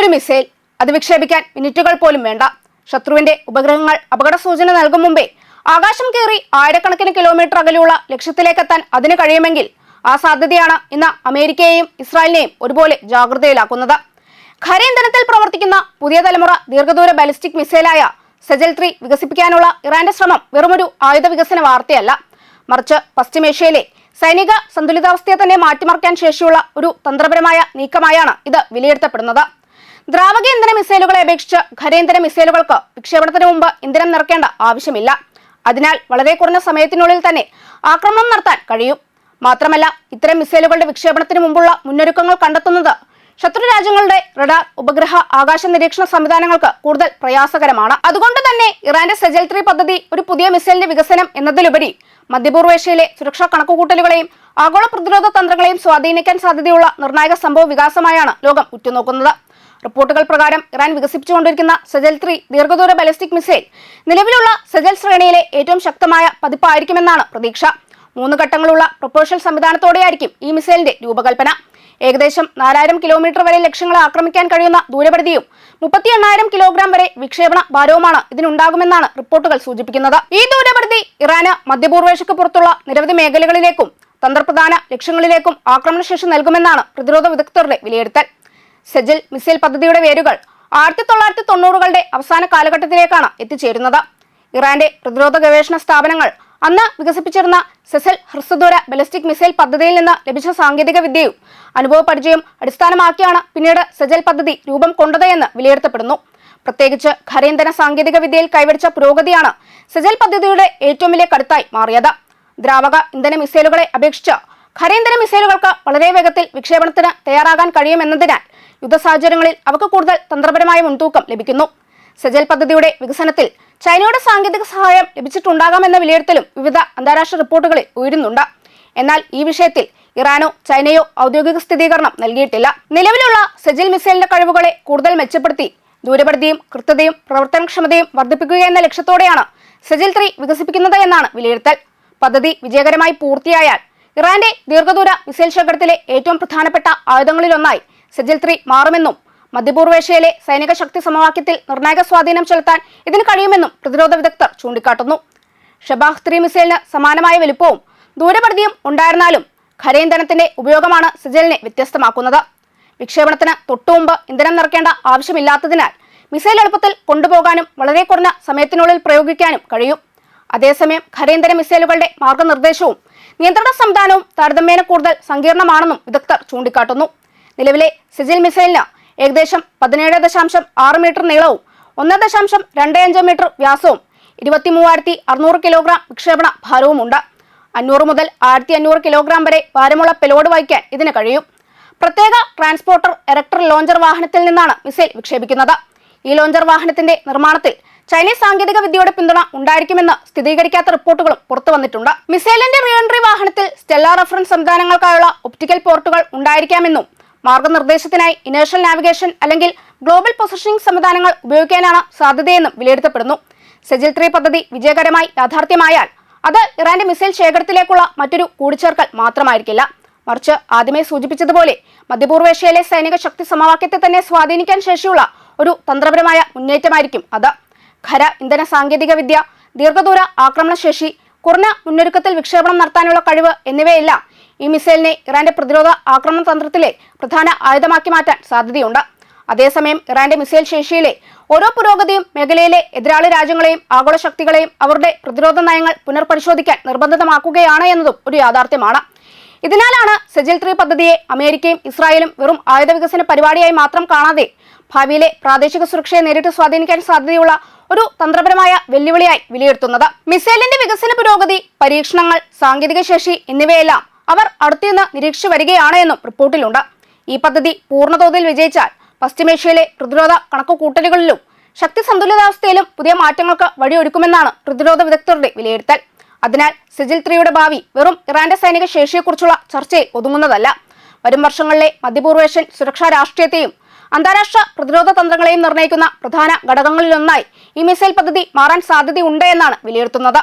ഒരു മിസൈൽ, അത് വിക്ഷേപിക്കാൻ മിനിറ്റുകൾ പോലും വേണ്ട. ശത്രുവിന്റെ ഉപഗ്രഹങ്ങൾ അപകട സൂചന നൽകും മുമ്പേ ആകാശം കയറി ആയിരക്കണക്കിന് കിലോമീറ്റർ അകലെയുള്ള ലക്ഷ്യത്തിലേക്കെത്താൻ അതിന് കഴിയുമെങ്കിൽ ആ സാധ്യതയാണ് ഇന്ന് അമേരിക്കയെയും ഇസ്രായേലിനെയും ഒരുപോലെ ജാഗ്രതയിലാക്കുന്നത്. ഖര-ഇന്ധനത്തിൽ പ്രവർത്തിക്കുന്ന പുതിയ തലമുറ ദീർഘദൂര ബാലിസ്റ്റിക് മിസൈലായ സെജൽ-3 വികസിപ്പിക്കാനുള്ള ഇറാന്റെ ശ്രമം വെറുമൊരു ആയുധ വികസന വാർത്തയല്ല, മറിച്ച് പശ്ചിമേഷ്യയിലെ സൈനിക സന്തുലിതാവസ്ഥയെ തന്നെ മാറ്റിമറിക്കാൻ ശേഷിയുള്ള ഒരു തന്ത്രപരമായ നീക്കമായാണ് ഇത് വിലയിരുത്തപ്പെടുന്നത്. ദ്രാവക ഇന്ധന മിസൈലുകളെ അപേക്ഷിച്ച് ഖര-ഇന്ധന മിസൈലുകൾക്ക് വിക്ഷേപണത്തിന് മുമ്പ് ഇന്ധനം നിറയ്ക്കേണ്ട ആവശ്യമില്ല. അതിനാൽ വളരെ കുറഞ്ഞ സമയത്തിനുള്ളിൽ തന്നെ ആക്രമണം നടത്താൻ കഴിയും. മാത്രമല്ല, ഇത്തരം മിസൈലുകളുടെ വിക്ഷേപണത്തിന് മുമ്പുള്ള മുന്നൊരുക്കങ്ങൾ കണ്ടെത്തുന്നത് ശത്രു രാജ്യങ്ങളുടെ റഡാർ, ഉപഗ്രഹ, ആകാശ നിരീക്ഷണ സംവിധാനങ്ങൾക്ക് കൂടുതൽ പ്രയാസകരമാണ്. അതുകൊണ്ട് തന്നെ ഇറാന്റെ സെജൽ-3 പദ്ധതി ഒരു പുതിയ മിസൈലിന്റെ വികസനം എന്നതിലുപരി മധ്യപൂർവേഷ്യയിലെ സുരക്ഷാ കണക്കുകൂട്ടലുകളെയും ആഗോള പ്രതിരോധ തന്ത്രങ്ങളെയും സ്വാധീനിക്കാൻ സാധ്യതയുള്ള നിർണായക സംഭവ വികാസമായാണ് ലോകം ഉറ്റുനോക്കുന്നത്. റിപ്പോർട്ടുകൾ പ്രകാരം ഇറാൻ വികസിപ്പിച്ചുകൊണ്ടിരിക്കുന്ന സെജൽ-3 ദീർഘദൂര ബാലിസ്റ്റിക് മിസൈൽ നിലവിലുള്ള സെജൽ ശ്രേണിയിലെ ഏറ്റവും ശക്തമായ പതിപ്പായിരിക്കുമെന്നാണ് പ്രതീക്ഷ. 3 ഘട്ടങ്ങളുള്ള പ്രൊപ്പോഷൽ സംവിധാനത്തോടെയായിരിക്കും ഈ മിസൈലിന്റെ രൂപകൽപ്പന. ഏകദേശം 4000 കിലോമീറ്റർ വരെ ലക്ഷ്യങ്ങളെ ആക്രമിക്കാൻ കഴിയുന്ന ദൂരപരിധിയും 38,000 കിലോഗ്രാം വരെ വിക്ഷേപണ ഭാരവുമാണ് ഇതിനുണ്ടാകുമെന്നാണ് റിപ്പോർട്ടുകൾ സൂചിപ്പിക്കുന്നത്. ഈ ദൂരപരിധി ഇറാന് മധ്യപൂർവേഷ്യക്ക് പുറത്തുള്ള നിരവധി മേഖലകളിലേക്കും തന്ത്രപ്രധാന ലക്ഷ്യങ്ങളിലേക്കും ആക്രമണശേഷി നൽകുമെന്നാണ് പ്രതിരോധ വിദഗ്ധരുടെ വിലയിരുത്തൽ. സെജൽ മിസൈൽ പദ്ധതിയുടെ വേരുകൾ 1990കളുടെ അവസാന കാലഘട്ടത്തിലേക്കാണ് എത്തിച്ചേരുന്നത്. ഇറാന്റെ പ്രതിരോധ ഗവേഷണ സ്ഥാപനങ്ങൾ അന്ന് വികസിപ്പിച്ചിരുന്ന സെസൽ ഹ്രസ്വദൂര ബാലിസ്റ്റിക് മിസൈൽ പദ്ധതിയിൽ നിന്ന് ലഭിച്ച സാങ്കേതിക വിദ്യയും അനുഭവ പരിചയം അടിസ്ഥാനമാക്കിയാണ് പിന്നീട് സെജൽ പദ്ധതി രൂപം കൊണ്ടത് എന്ന് വിലയിരുത്തപ്പെടുന്നു. പ്രത്യേകിച്ച് ഖര-ഇന്ധന സാങ്കേതിക വിദ്യയിൽ കൈവരിച്ച പുരോഗതിയാണ് സെജൽ പദ്ധതിയുടെ ഏറ്റവും വലിയ കരുത്തായി മാറിയത്. ദ്രാവക ഇന്ധന മിസൈലുകളെ അപേക്ഷിച്ച് ഖര-ഇന്ധന മിസൈലുകൾക്ക് വളരെ വേഗത്തിൽ വിക്ഷേപണത്തിന് തയ്യാറാകാൻ കഴിയുമെന്നതിനാൽ യുദ്ധസാഹചര്യങ്ങളിൽ അവർക്ക് കൂടുതൽ തന്ത്രപരമായ മുൻതൂക്കം ലഭിക്കുന്നു. സെജൽ പദ്ധതിയുടെ വികസനത്തിൽ ചൈനയുടെ സാങ്കേതിക സഹായം ലഭിച്ചിട്ടുണ്ടാകാമെന്ന വിലയിരുത്തലും വിവിധ അന്താരാഷ്ട്ര റിപ്പോർട്ടുകളിൽ ഉയരുന്നുണ്ട്. എന്നാൽ ഈ വിഷയത്തിൽ ഇറാനോ ചൈനയോ ഔദ്യോഗിക സ്ഥിരീകരണം നൽകിയിട്ടില്ല. നിലവിലുള്ള സെജൽ മിസൈലിന്റെ കഴിവുകളെ കൂടുതൽ മെച്ചപ്പെടുത്തി ദൂരപരിധിയും കൃത്യതയും പ്രവർത്തനക്ഷമതയും വർദ്ധിപ്പിക്കുക എന്ന ലക്ഷ്യത്തോടെയാണ് സെജൽ-3 വികസിപ്പിക്കുന്നത് എന്നാണ് വിലയിരുത്തൽ. പദ്ധതി വിജയകരമായി പൂർത്തിയായാൽ ഇറാന്റെ ദീർഘദൂര മിസൈൽ ശേഖരത്തിലെ ഏറ്റവും പ്രധാനപ്പെട്ട ആയുധങ്ങളിലൊന്നായി സെജൽ-3 മാറുമെന്നും മധ്യപൂർവേഷ്യയിലെ സൈനിക ശക്തി സമവാക്യത്തിൽ നിർണായക സ്വാധീനം ചെലുത്താൻ ഇതിന് കഴിയുമെന്നും പ്രതിരോധ വിദഗ്ധർ ചൂണ്ടിക്കാട്ടുന്നു. ഷബാഹ്-3 മിസൈലിന് സമാനമായ വലുപ്പവും ദൂരപരിധിയും ഉണ്ടായിരുന്നാലും ഖര-ഇന്ധനത്തിന്റെ ഉപയോഗമാണ് സെജലിനെ വ്യത്യസ്തമാക്കുന്നത്. വിക്ഷേപണത്തിന് തൊട്ടുമുമ്പ് ഇന്ധനം നിറയ്ക്കേണ്ട ആവശ്യമില്ലാത്തതിനാൽ മിസൈൽ എളുപ്പത്തിൽ കൊണ്ടുപോകാനും വളരെ കുറഞ്ഞ സമയത്തിനുള്ളിൽ പ്രയോഗിക്കാനും കഴിയും. അതേസമയം ഖര-ഇന്ധന മിസൈലുകളുടെ മാർഗനിർദ്ദേശവും നിയന്ത്രണ സംവിധാനവും താരതമ്യേന കൂടുതൽ സങ്കീർണമാണെന്നും വിദഗ്ധർ ചൂണ്ടിക്കാട്ടുന്നു. നിലവിലെ സെജൽ മിസൈലിന് ഏകദേശം 17.6 മീറ്റർ നീളവും 1.25 മീറ്റർ വ്യാസവും 23,600 കിലോഗ്രാം വിക്ഷേപണ ഭാരവുമുണ്ട്. 500 മുതൽ 1500 കിലോഗ്രാം വരെ ഭാരമുള്ള പെലോഡ് വഹിക്കാൻ ഇതിന് കഴിയും. പ്രത്യേക ട്രാൻസ്പോർട്ടർ എറക്ടർ ലോഞ്ചർ വാഹനത്തിൽ നിന്നാണ് മിസൈൽ വിക്ഷേപിക്കുന്നത്. ഈ ലോഞ്ചർ വാഹനത്തിന്റെ നിർമ്മാണത്തിൽ ചൈനീസ് സാങ്കേതിക വിദ്യയുടെ പിന്തുണ ഉണ്ടായിരിക്കുമെന്ന് സ്ഥിരീകരിക്കാത്ത റിപ്പോർട്ടുകളും പുറത്തു വന്നിട്ടുണ്ട്. മിസൈലിന്റെ റീഎൻട്രി വാഹനത്തിൽ സ്റ്റെല്ലാർ റഫറൻസ് സംവിധാനങ്ങൾക്കായുള്ള ഒപ്റ്റിക്കൽ പോർട്ടുകൾ ഉണ്ടായിരിക്കാമെന്നും മാർഗനിർദ്ദേശത്തിനായി ഇനേർഷ്യൽ നാവിഗേഷൻ അല്ലെങ്കിൽ ഗ്ലോബൽ പൊസിഷനിംഗ് സംവിധാനങ്ങൾ ഉപയോഗിക്കാനാണ് സാധ്യതയെന്നും വിലയിരുത്തപ്പെടുന്നു. സെജൽ-3 പദ്ധതി വിജയകരമായി യാഥാർത്ഥ്യമായാൽ അത് ഇറാന്റെ മിസൈൽ ശേഖരത്തിലേക്കുള്ള മറ്റൊരു കൂടിച്ചേർക്കൽ മാത്രമായിരിക്കില്ല, മറിച്ച് ആദ്യമേ സൂചിപ്പിച്ചതുപോലെ മധ്യപൂർവേഷ്യയിലെ സൈനിക ശക്തി സമവാക്യത്തെ തന്നെ സ്വാധീനിക്കാൻ ശേഷിയുള്ള ഒരു തന്ത്രപരമായ മുന്നേറ്റമായിരിക്കും അത്. ഖര-ഇന്ധന സാങ്കേതിക വിദ്യ, ദീർഘദൂര ആക്രമണശേഷി, കുറഞ്ഞ മുന്നൊരുക്കത്തിൽ വിക്ഷേപണം നടത്താനുള്ള കഴിവ് എന്നിവയെല്ലാം ഈ മിസൈലിനെ ഇറാന്റെ പ്രതിരോധ ആക്രമണ തന്ത്രത്തിലെ പ്രധാന ആയുധമാക്കി മാറ്റാൻ സാധ്യതയുണ്ട്. അതേസമയം ഇറാന്റെ മിസൈൽ ശേഷിയിലെ ഓരോ പുരോഗതിയും മേഖലയിലെ എതിരാളി രാജ്യങ്ങളെയും ആഗോള ശക്തികളെയും അവരുടെ പ്രതിരോധ നയങ്ങൾ പുനർപരിശോധിക്കാൻ നിർബന്ധിതമാക്കുകയാണ് എന്നതും ഒരു യാഥാർത്ഥ്യമാണ്. ഇതിനാലാണ് സെജൽ-3 പദ്ധതിയെ അമേരിക്കയും ഇസ്രായേലും വെറും ആയുധ വികസന പരിപാടിയായി മാത്രം കാണാതെ ഭാവിയിലെ പ്രാദേശിക സുരക്ഷയെ നേരിട്ട് സ്വാധീനിക്കാൻ സാധ്യതയുള്ള ഒരു തന്ത്രപരമായ വെല്ലുവിളിയായി വിലയിരുത്തുന്നത്. മിസൈലിന്റെ വികസന പുരോഗതി, പരീക്ഷണങ്ങൾ, സാങ്കേതിക ശേഷി എന്നിവയെല്ലാം അവർ അടുത്തുനിന്ന് നിരീക്ഷിച്ചു വരികയാണ് എന്നും റിപ്പോർട്ടിലുണ്ട്. ഈ പദ്ധതി പൂർണ്ണതോതിൽ വിജയിച്ചാൽ പശ്ചിമേഷ്യയിലെ പ്രതിരോധ കണക്കുകൂട്ടലുകളിലും ശക്തി സന്തുലിതാവസ്ഥയിലും പുതിയ മാറ്റങ്ങൾക്ക് വഴിയൊരുക്കുമെന്നാണ് പ്രതിരോധ വിദഗ്ധരുടെ വിലയിരുത്തൽ. അതിനാൽ സെജൽ-3യുടെ ഭാവി വെറും ഇറാന്റെ സൈനിക ശേഷിയെക്കുറിച്ചുള്ള ചർച്ചയിൽ ഒതുങ്ങുന്നതല്ല. വരും വർഷങ്ങളിലെ മധ്യപൂർവേഷ്യൻ സുരക്ഷാ രാഷ്ട്രീയത്തെയും അന്താരാഷ്ട്ര പ്രതിരോധ തന്ത്രങ്ങളെയും നിർണ്ണയിക്കുന്ന പ്രധാന ഘടകങ്ങളിലൊന്നായി ഈ മിസൈൽ പദ്ധതി മാറാൻ സാധ്യതയുണ്ട് എന്നാണ് വിലയിരുത്തുന്നത്.